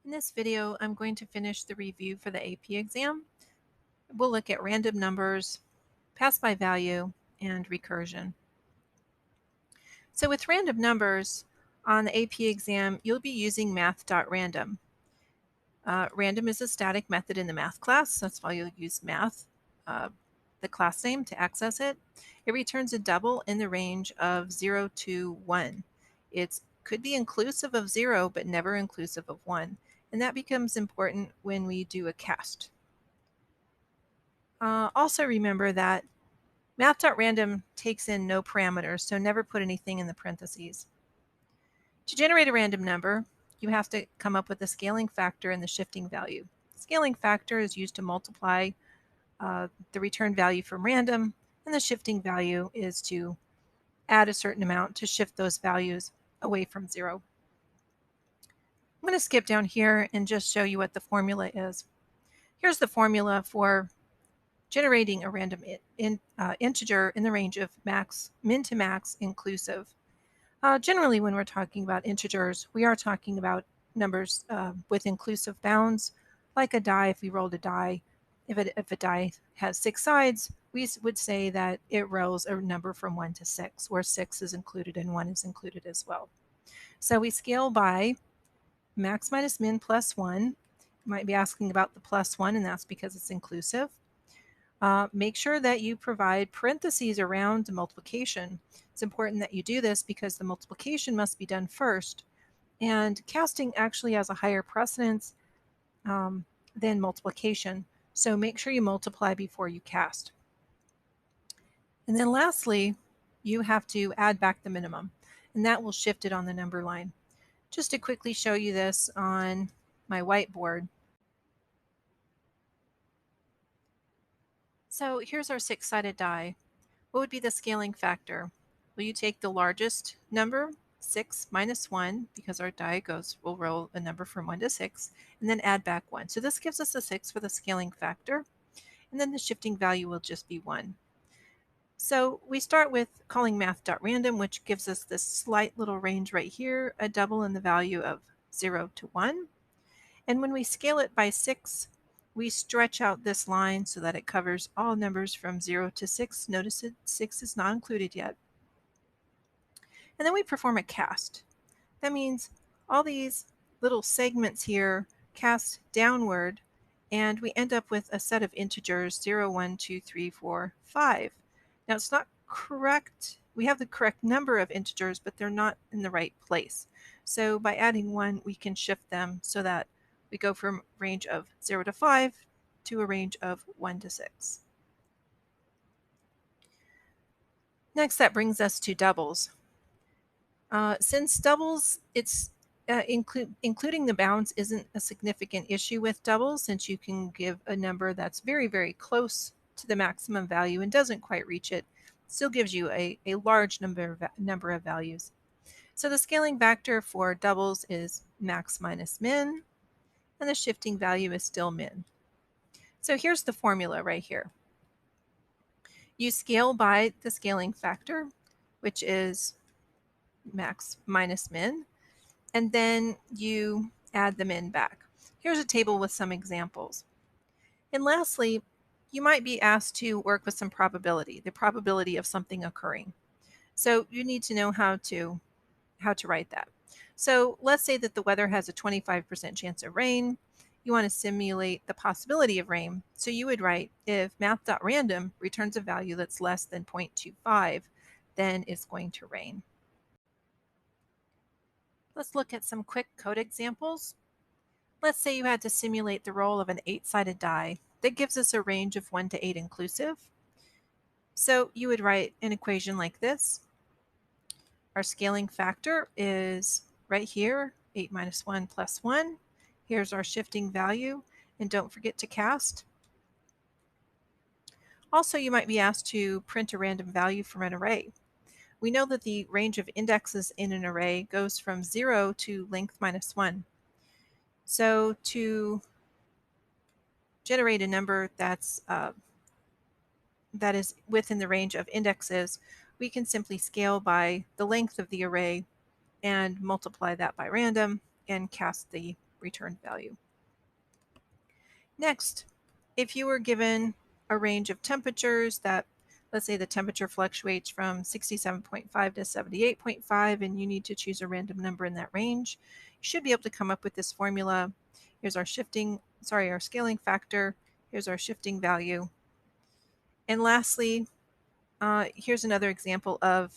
In this video, I'm going to finish the review for the AP exam. We'll look at random numbers, pass by value, and recursion. So with random numbers, on the AP exam, you'll be using math.random. Random is a static method in the math class. That's why you'll use math, the class name, to access it. It returns a double in the range of 0 to 1. It could be inclusive of 0, but never inclusive of 1. And that becomes important when we do a cast. Also remember that math.random takes in no parameters, so never put anything in the parentheses. To generate a random number, you have to come up with a scaling factor and the shifting value. The scaling factor is used to multiply the return value from random, and the shifting value is to add a certain amount to shift those values away from 0. I'm going to skip down here and just show you what the formula is. Here's the formula for generating a random integer in the range of min to max inclusive. Generally, when we're talking about integers, we are talking about numbers with inclusive bounds, like a die. If we rolled a die, if a die has 6 sides, we would say that it rolls a number from 1 to 6, where 6 is included and 1 is included as well. So we scale by max minus min plus 1. You might be asking about the plus 1, and that's because it's inclusive. Make sure that you provide parentheses around the multiplication. It's important that you do this because the multiplication must be done first, and casting actually has a higher precedence than multiplication. So make sure you multiply before you cast. And then lastly, you have to add back the minimum, and that will shift it on the number line. Just to quickly show you this on my whiteboard. So here's our 6-sided die. What would be the scaling factor? Well, you take the largest number, 6 minus 1, because our die will roll a number from 1 to 6, and then add back 1. So this gives us a 6 for the scaling factor, and then the shifting value will just be 1. So we start with calling math.random, which gives us this slight little range right here, a double in the value of 0 to 1. And when we scale it by 6, we stretch out this line so that it covers all numbers from 0 to 6. Notice that 6 is not included yet. And then we perform a cast. That means all these little segments here cast downward, and we end up with a set of integers 0, 1, 2, 3, 4, 5. Now it's not correct. We have the correct number of integers, but they're not in the right place. So by adding 1, we can shift them so that we go from a range of 0 to 5 to a range of 1 to 6. Next, that brings us to doubles. Since doubles, including the bounds isn't a significant issue with doubles, since you can give a number that's very, very close to the maximum value and doesn't quite reach it. Still gives you a large number of values. So the scaling factor for doubles is max minus min, and the shifting value is still min. So here's the formula right here. You scale by the scaling factor, which is max minus min, and then you add the min back. Here's a table with some examples. And lastly, you might be asked to work with some probability, the probability of something occurring. So you need to know how to write that. So let's say that the weather has a 25% chance of rain. You want to simulate the possibility of rain. So you would write, if math.random returns a value that's less than 0.25, then it's going to rain. Let's look at some quick code examples. Let's say you had to simulate the roll of an 8-sided die. That gives us a range of 1 to 8 inclusive. So you would write an equation like this. Our scaling factor is right here, 8 minus 1 plus 1. Here's our shifting value, and don't forget to cast. Also, you might be asked to print a random value from an array. We know that the range of indexes in an array goes from 0 to length minus 1. So to generate a number that is within the range of indexes, we can simply scale by the length of the array and multiply that by random and cast the return value. Next, if you were given a range of temperatures that, let's say the temperature fluctuates from 67.5 to 78.5, and you need to choose a random number in that range, you should be able to come up with this formula. Here's our our scaling factor. Here's our shifting value. And lastly, here's another example of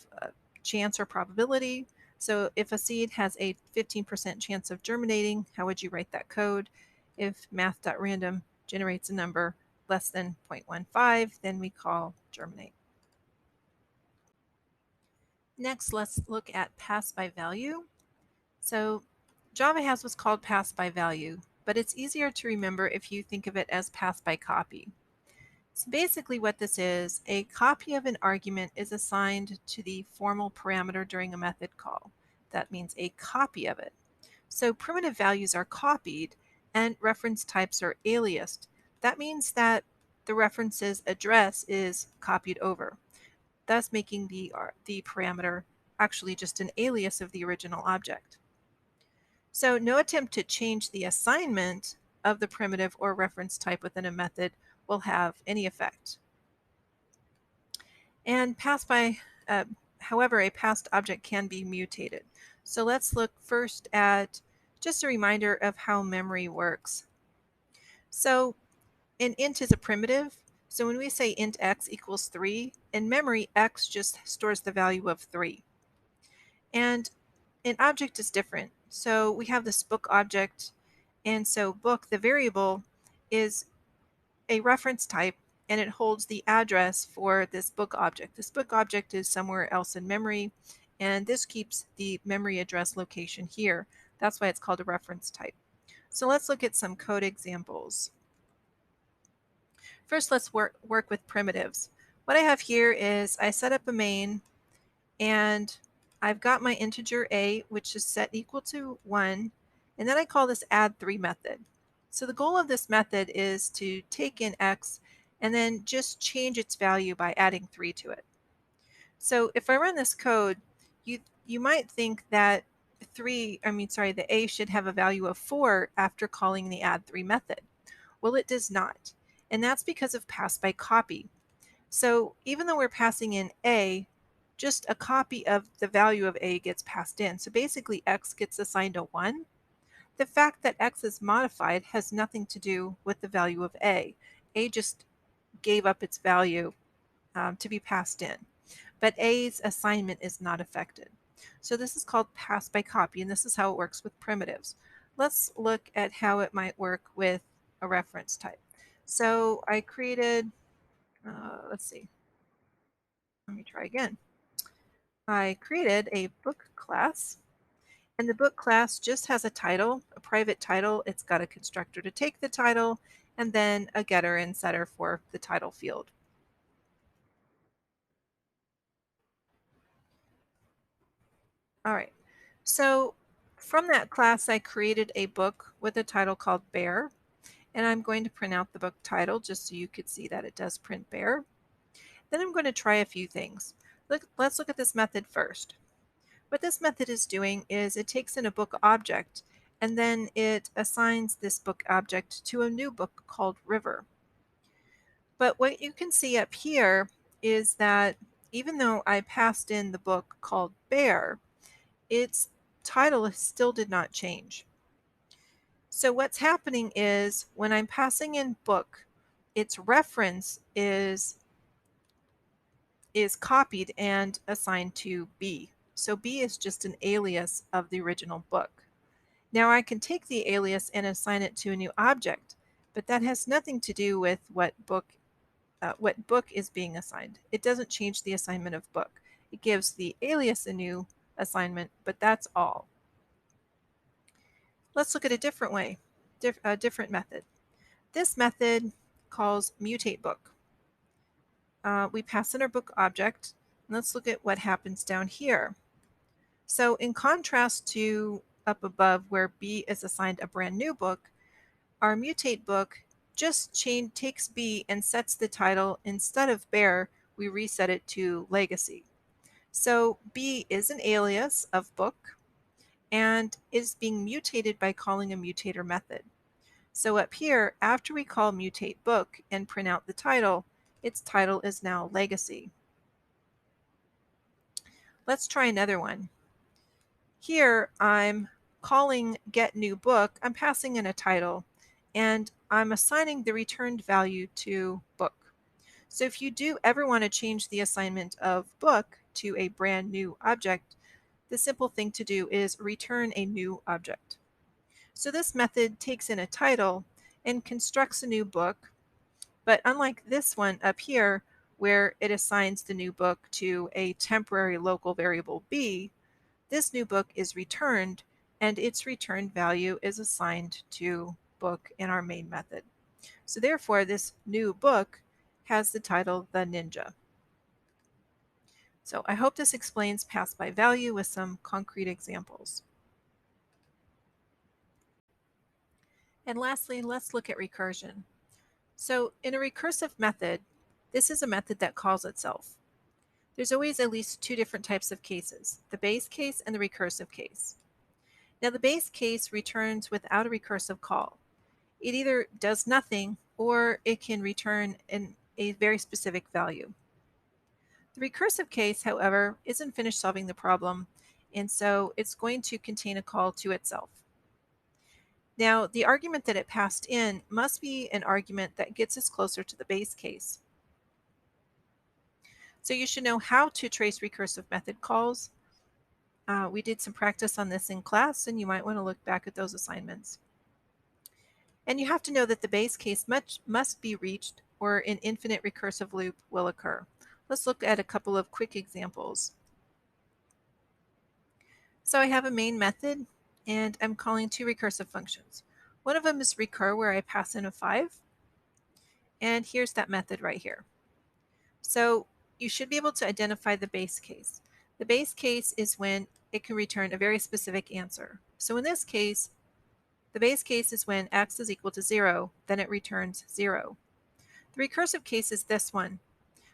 chance or probability. So if a seed has a 15% chance of germinating, how would you write that code? If math.random generates a number less than 0.15, then we call germinate. Next, let's look at pass by value. So Java has what's called pass by value, but it's easier to remember if you think of it as pass by copy. So basically what this is, a copy of an argument is assigned to the formal parameter during a method call. That means a copy of it. So primitive values are copied and reference types are aliased. That means that the reference's address is copied over, thus making the parameter actually just an alias of the original object. So no attempt to change the assignment of the primitive or reference type within a method will have any effect. And however, a passed object can be mutated. So let's look first at just a reminder of how memory works. So an int is a primitive. So when we say int x equals 3, in memory, x just stores the value of 3. And an object is different. So we have this book object, and so book, the variable, is a reference type, and it holds the address for this book object. This book object is somewhere else in memory, and this keeps the memory address location here. That's why it's called a reference type. So let's look at some code examples. First, let's work with primitives. What I have here is I set up a main, and I've got my integer a, which is set equal to 1, and then I call this add3 method. So the goal of this method is to take in x and then just change its value by adding 3 to it. So if I run this code, you might think that the a should have a value of 4 after calling the add3 method. Well, it does not, and that's because of pass by copy. So even though we're passing in a, just a copy of the value of a gets passed in. So basically x gets assigned a 1. The fact that x is modified has nothing to do with the value of a. A just gave up its value to be passed in, but a's assignment is not affected. So this is called pass by copy, and this is how it works with primitives. Let's look at how it might work with a reference type. So I created, let's see, let me try again. I created a book class, and the book class just has a title, a private title. It's got a constructor to take the title, and then a getter and setter for the title field. All right, so from that class, I created a book with a title called Bear, and I'm going to print out the book title just so you could see that it does print Bear. Then I'm going to try a few things. Let's look at this method first. What this method is doing is it takes in a book object, and then it assigns this book object to a new book called River. But what you can see up here is that even though I passed in the book called Bear, its title still did not change. So what's happening is when I'm passing in book, its reference is copied and assigned to B. So B is just an alias of the original book. Now I can take the alias and assign it to a new object, but that has nothing to do with what book is being assigned. It doesn't change the assignment of book. It gives the alias a new assignment, but that's all. Let's look at a different way, a different method. This method calls mutate book. We pass in our book object. Let's look at what happens down here. So in contrast to up above where B is assigned a brand new book, our mutate book just takes B and sets the title. Instead of Bear, we reset it to Legacy. So B is an alias of book, and is being mutated by calling a mutator method. So up here, after we call mutate book and print out the title, its title is now legacy. Let's try another one. Here I'm calling get new book, I'm passing in a title, and I'm assigning the returned value to book. So if you do ever want to change the assignment of book to a brand new object, the simple thing to do is return a new object. So this method takes in a title and constructs a new book, but unlike this one up here, where it assigns the new book to a temporary local variable b, this new book is returned and its returned value is assigned to book in our main method. So therefore, this new book has the title The Ninja. So I hope this explains pass by value with some concrete examples. And lastly, let's look at recursion. So in a recursive method, this is a method that calls itself. There's always at least two different types of cases, the base case and the recursive case. Now the base case returns without a recursive call. It either does nothing or it can return a very specific value. The recursive case, however, isn't finished solving the problem, and so it's going to contain a call to itself. Now, the argument that it passed in must be an argument that gets us closer to the base case. So you should know how to trace recursive method calls. We did some practice on this in class, and you might want to look back at those assignments. And you have to know that the base case must be reached or an infinite recursive loop will occur. Let's look at a couple of quick examples. So I have a main method and I'm calling two recursive functions. One of them is recur, where I pass in a 5, and here's that method right here. So you should be able to identify the base case. The base case is when it can return a very specific answer. So in this case, the base case is when x is equal to 0, then it returns 0. The recursive case is this one.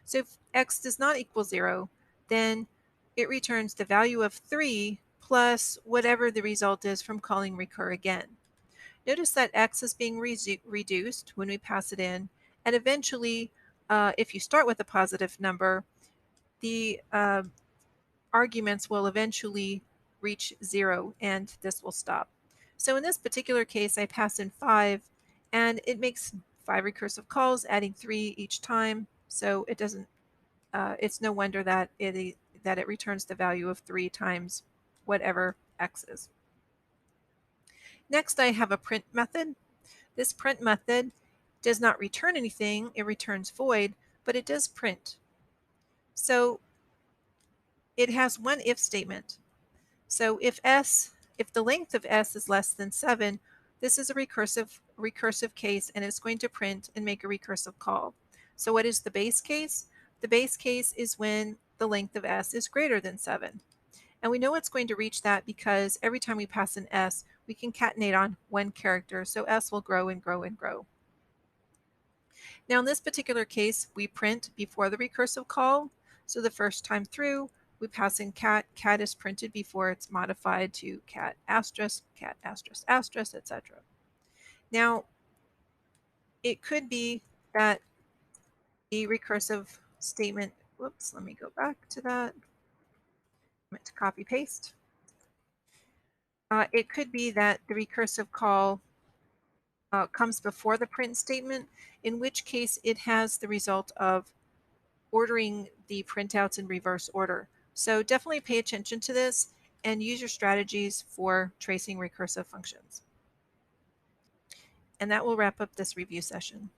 So if x does not equal 0, then it returns the value of 3 plus whatever the result is from calling recur again. Notice that x is being reduced when we pass it in, and eventually, if you start with a positive number, the arguments will eventually reach 0 and this will stop. So in this particular case, I pass in 5 and it makes 5 recursive calls, adding 3 each time. So it doesn't, it's no wonder that it returns the value of 3 times whatever x is. Next, I have a print method. This print method does not return anything, it returns void, but it does print. So it has one if statement. So if the length of s is less than 7, this is a recursive case, and it's going to print and make a recursive call. So what is the base case? The base case is when the length of s is greater than 7. And we know it's going to reach that because every time we pass an s, we concatenate on one character, so s will grow and grow and grow. Now in this particular case, we print before the recursive call. So the first time through, we pass in cat. Cat is printed before it's modified to cat asterisk, etc. Now, it could be that the recursive statement, whoops, let me go back to that. I meant to copy paste. It could be that the recursive call comes before the print statement, in which case it has the result of ordering the printouts in reverse order. So definitely pay attention to this and use your strategies for tracing recursive functions. And that will wrap up this review session.